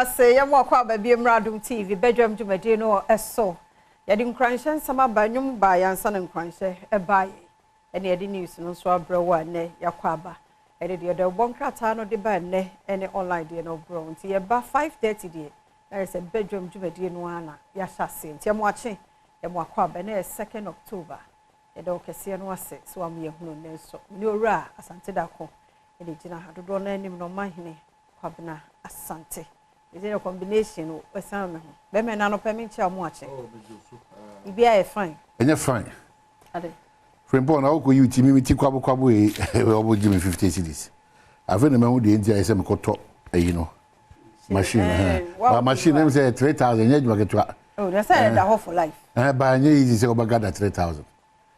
say ya mo kwa ba bi Adom TV Badwam dwumade no eso ya di nkranhye nsama ba nwum ba ya nsa nkranhye e ba ene ya di news no so abrewa ne yakwa ba ene de de bonkrata no de ba ne ene online de no bro nti ye ba 5:30 de there is a Badwam dwumade no ana ya hyase nti mo ache ya mo akwa ba na 2nd October ye de okese no ase so am ye hunu ne so ni owura asante dako ene gina hadodo na anim no mahene kwabna asante. Is it a combination with some? Bemen no permit your watching. Oh, be a fine. And you're fine. Frimpon, I'll go you to me, Tiquabo, or give me 50 cities. I've been a man with the India is a top, you know, machine. Well, machine, I'm saying 3,000 years. Oh, that's a whole for life. By an easy over God at 3,000.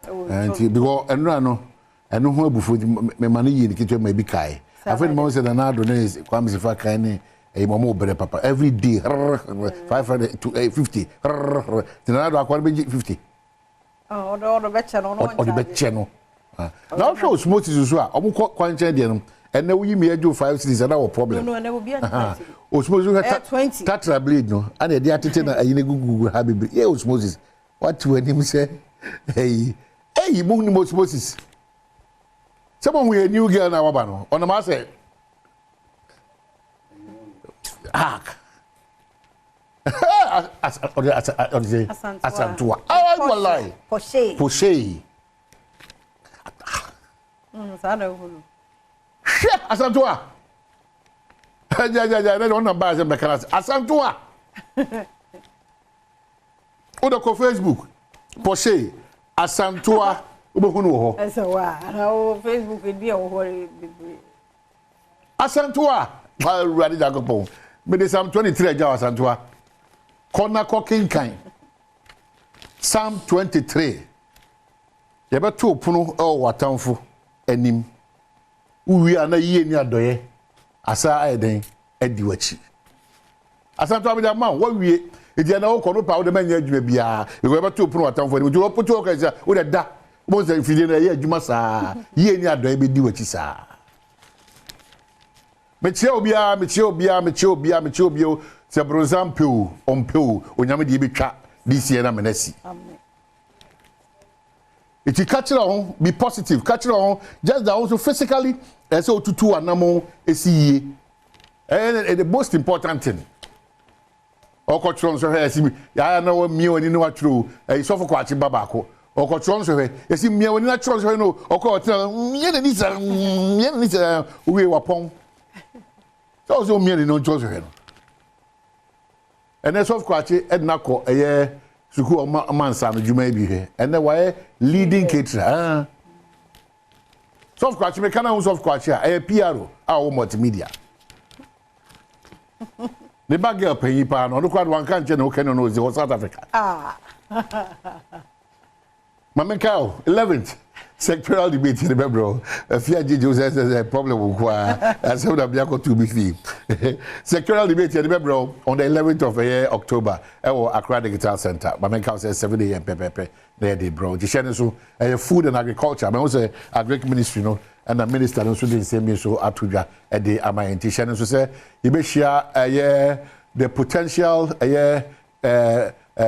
And because and no, and no more before my money in the kitchen may be kai. I've been most of the Nado comes if I can. A more better papa every day 500 to 50 then I do 50 oh the better no or the better no now show smooth is so am quite and now we may do 5 cities and our problem no will be osmosis 20 tatra bleed no and the attitude na you go happy yeah osmosis what when him say hey moon osmosis someone we a new girl na waba no on the say Hack. Asantua. Oh, I will lie. Poche. Asantua. Yeah. They don't buy them. Asantua. Oda ko Facebook. Poche. Asantua. Ubohunu ho. So wa. Facebook be o hori. Asantua. Well, ready to go. But Psalm 23 Jawa Santua. Corner cooking kind. Psalm 23. You better two puno or watanfu enim. We are na ye ni adoye. Asa eden ediwachi. Asantua be the man. What we if you know kono pa o de man adwuma bia. You better two puno watanfu enim. You put your kaza o de da. Mo say fidie na ye adwuma sa. Ye ni adoye be diwachi sa. Mechie obia se brozampe ompeu onyame de betwa this year na menasi amen. If you catch it on, be positive, catch it on, just that also physically so tutu anamo esi and the most important thing okotron so esi ya na wo mi oni no atro so for kwachi babako okotron so esi mi oni na tron so no okotron mi na ni sa we wapon. So also me no choose here. And so kwachi edna ko eye suku o mansa no djuma bi here. And why leading caterer. So kwachi me kana so kwachi a PRO a wo multimedia. The bag girl pay pa no kwad wan kan che no ken no South Africa. Mamenkao 11th sectoral debate in the bro. Fear Jiji says there's a problem with as so that Biako to be fee. Sectoral debate in the bro on the 11th of October. Accra Digital Center. Mamenkao says 7 a.m. pepe there they bro. The so food and agriculture. I also agric ministry no and the minister also didn't say me so atuja at the Amayanti. Shannon so say you be share the potential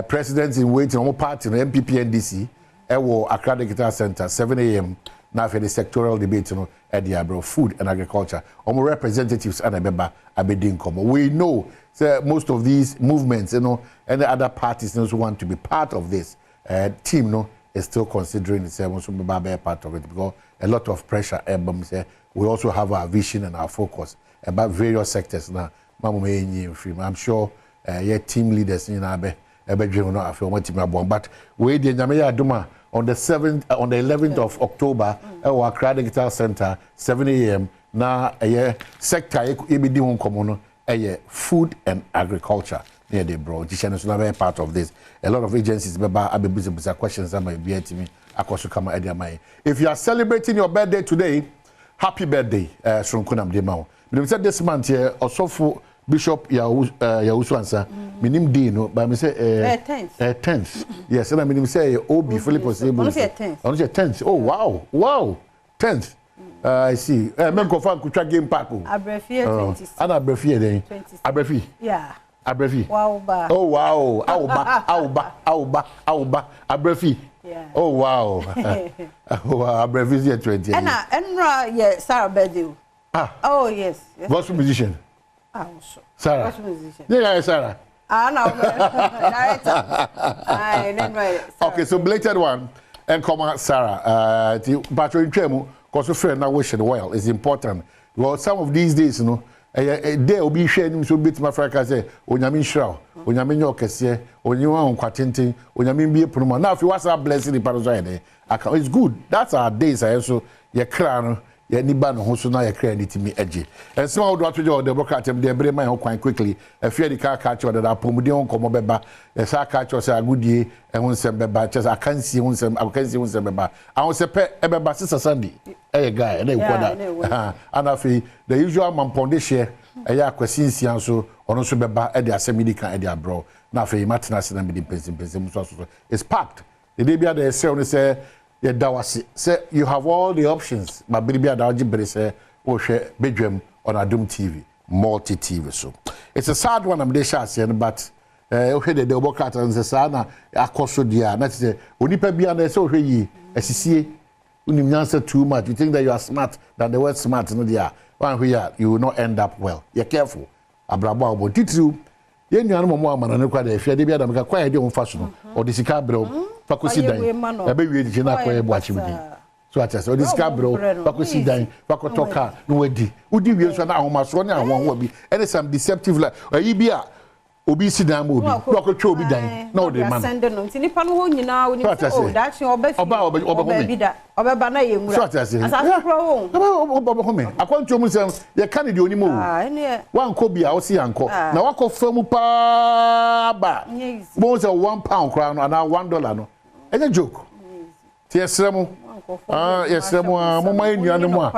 presidents in waiting on party no MPP NDC. Accra Digital Center 7 a.m. now for the sectoral debate at the bro food and agriculture. Representatives and member abedin come. We know most of these movements, and the other parties who want to be part of this team, is still considering itself to be part of it because a lot of pressure. We also have our vision and our focus about various sectors now. I'm sure team leaders in Abe. But we did Adoma on the 11th of October, our Accra Digital Center, 7 a.m. Now a sector ebidi komono food and agriculture near the bro. Jishana is not part of this. A lot of agencies busy questions that might be to me. If you are celebrating your birthday today, happy birthday, Shronkunam Demao. We said this month here also for Bishop Yawusu answer. Minim D no, but me say 10th. Yes, and I mean say OB Philip was able. Only 10th. Oh wow, 10th. I see. Men go fan kucha game park. Abrefi 26. Ana abrefi then. Abrefi. Yeah. Abrefi. Wow ba. Oh wow. Auba. Abrefi. Yeah. Oh wow. Wow, abrefi is 20. Enra yeah, Sarah birthday. Oh yes. Gospel musician. Also. Sarah. Gospel musician. Yeah, Sarah. No. Director. Okay, so belated one. And come on, Sarah. But you tremble, because your friend now wishing well is important. Well, some of these days, you know, a day will be sharing so bit my friend say, when you mean shroud, when you mean your cassia, when you want quatinting, when you mean be a promo. Now, if you was a blessing in Parasite, it's good. That's our days. I also, your crown. Ya ni ba no ho so na ya credit me age and some of what to do the broadcast them dey bring my quite quickly e fear the car catch that apomudi on komo beba e sa catch say agudie e ho nsem beba just akansi ho nsem beba and say pe e beba sister Sunday e guy na e kwada and afi the usual mamponde share e ya kwasinsia so ono so beba e dey asemi kan e dey abro na afi matina se na me dey pensim so it's packed the day bia dey say yeah, that was it. Say you have all the options. But baby, I don't say oh share Badwam on Adom TV, multi TV. So it's a sad one. I'm saying, but okay, the work out and the sana akoso dia. That's say only pe bia na say oh ye SCA. Unim answer too much. You think that you are smart than the word smart no dia. One here you will not end up well. You're careful. Abrabo abo titru. Ye nuanu mo amana ne kwa da afia de bia da meka kwa ye de on faso no. O de sika bro. Pakosi dan ebe wie di na kwa e boachi mudi so atase o disika bro pakosi dan pakotoka no wadi udi wie so na ahomaso ne ahon bi any some deceptive like ayi bi a obi si dan mo obi pakotwa obi dan na o de man send no nti nipa no ho nyina oni o da chi oba fi oba ba na ye nwura so atase asase pro wo oba ho me akwantu mu sem ye kan de oni mo wan ko bi a o si anko na wakọ famu pa ba mo say £1 kra no na $1 no any joke ti esremu esremu mo mai nuanu mu a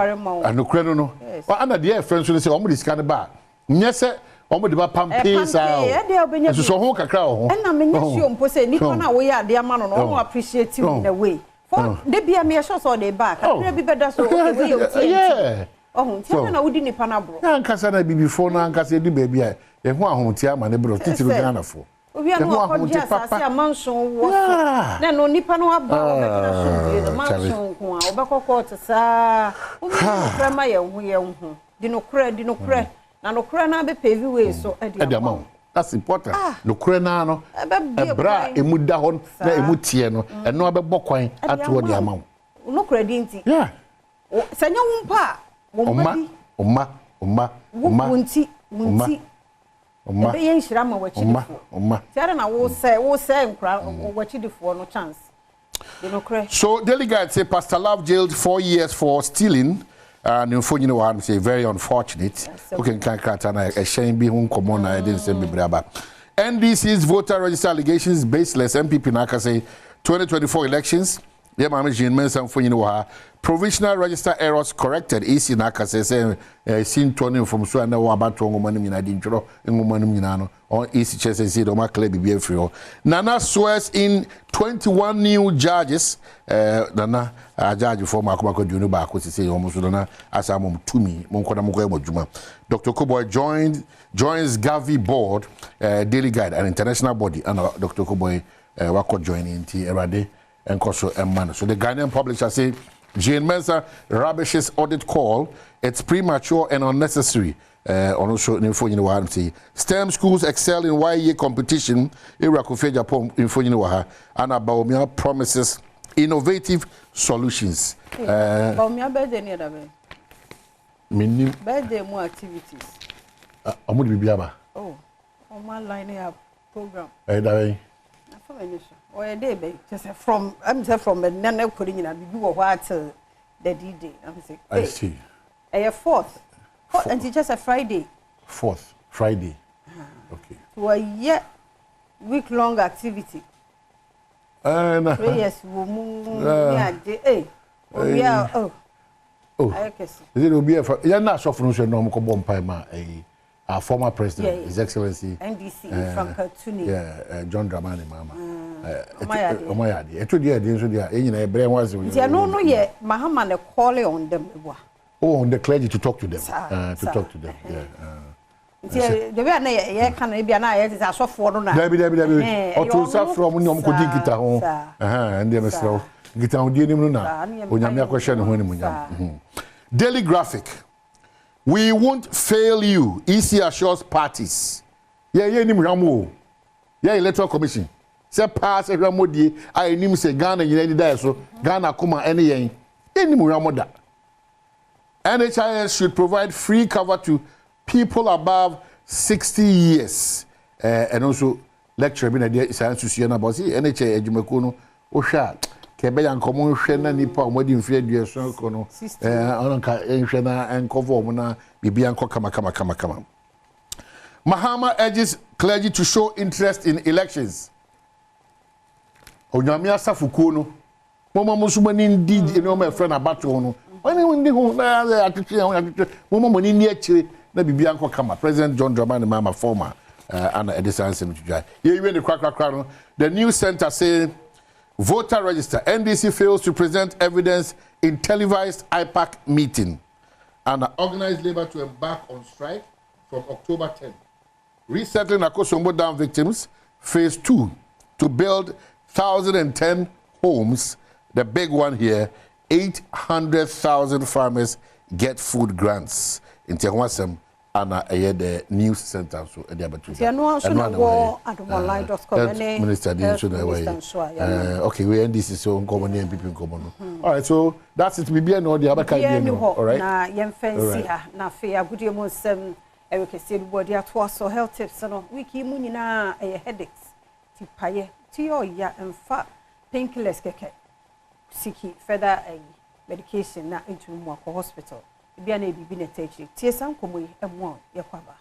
anokra no ana de friends so say o mo disika ne ba nye se o mo de ba pampe sa o so ho kakra o ho na me nya hio mpo say nipa na wo ya de ama no no appreciate you in a way for de bia me sure so de ba kakra bi beda so we you yeah oh tia na wo di nipa na bro na nkasa na bibi fo na nkasa di ba bia e ho ahontia ma ne bro titiru Ghana fo obi anu akọji asase amanson wo na no nipa no aba obekira so de manson ko a obekọkọ tsa obi kra ma ye hu di no kra na no kra na be pave way so e di amount that's important no kra na no ebra emu da ho na emu tie no eno abebọ kwan ato di amount no kra di nti sanya wumpa Oma. Wunti. Ebe yen shira ma wachidifo. Tiara na wo say nkra wachidifo no chance. So delegate say Pastor Love jailed 4 years for stealing. And unfortunately, one say very unfortunate. Okay, can katana a shame be home common. I didn't say braba. NDC's voter register allegations baseless. MPP Naka say 2024 elections. Yeah, Mama Jean Mensa for provisional register errors corrected. EC Naka says seen turning from so and about to money in Adinjoro and Woman or EC Chess and said Oma Clay be free. Nana swears in 21 new judges. Nana a judge for Makomako Junuba, who say almost as I'm to me, Monkoda Juma. Dr. Koboy joins Gavi board, daily guide, an international body, and Dr. Koboy Wako joining T. Erade. And Koso and so the Ghanaian publisher say Jane Mensah rubbishes audit call. It's premature and unnecessary. Also, info you know say STEM schools excel in YE competition. Irakufe Japan info you know and Baumia promises innovative solutions. Baumia birthday near that. Mini birthday more activities. Amudi biaba. Oh, on my lining up program. Or a day, just from the Nana Korean and you were what the D-Day. I see. A fourth. And it's just a Friday. Fourth Friday. Okay. To a year week-long activity. 3 years, It will be a you're not suffering from no Mokobom Paima, our former president, His Excellency NDC from Katuni. Yeah, John Dramani, Mama. Omayadi. I told you, I didn't know. You know, brain was. No, Mahama calling on them. on the clergy to talk to them. Talk to them. The way na can be na is a soft for na. Debi. Or to suffer from no ko din kita ho. And dem so kita ho din mu na. Onyame akwhwe ne ho ni munyam. Daily graphic. We won't fail you. EC assures parties. Yeah, ni muhamu. Yeah, electoral commission. Say pass ehwamodie I nim say Ghana nyina di da so Ghana kuma ene yen. Ni muhamu da. NHIS should provide free cover to people above 60 years. And also lecture bi na dey science to see na boss NHIS ejumako no o hwa kebe yan komo hwe na nipa o modi mfie aduaso ko no onka enhwe na encover mo na bibia nko kama. Mahama urges clergy to show interest in elections. Onyame asafuko no mama musumani ndi no my friend abato no oni ndi ho na atete mama moni ni akire na bibia nko kama. President John Dramani Mahama former and Edison Semituja. Here we the crack no. The news center say voter register. NDC fails to present evidence in televised IPAC meeting. And organized labor to embark on strike from October 10. Resettling Akosombo Dam victims. Phase 2 to build 1,010 homes. The big one here, 800,000 farmers get food grants. In Tehwasem, and the news center. So, Minister, okay, we end this so common and people common. All right, so that's it. We be no the other all right. Na yem fancy ha na fe agudie mo sem Eric said body atwa so health tips no wiki mu nyina headaches ti paye ti o ya emfa painkillers keke siki further medication na into mo hospital bia na bibi na techi tie san komoyi emo yakwaba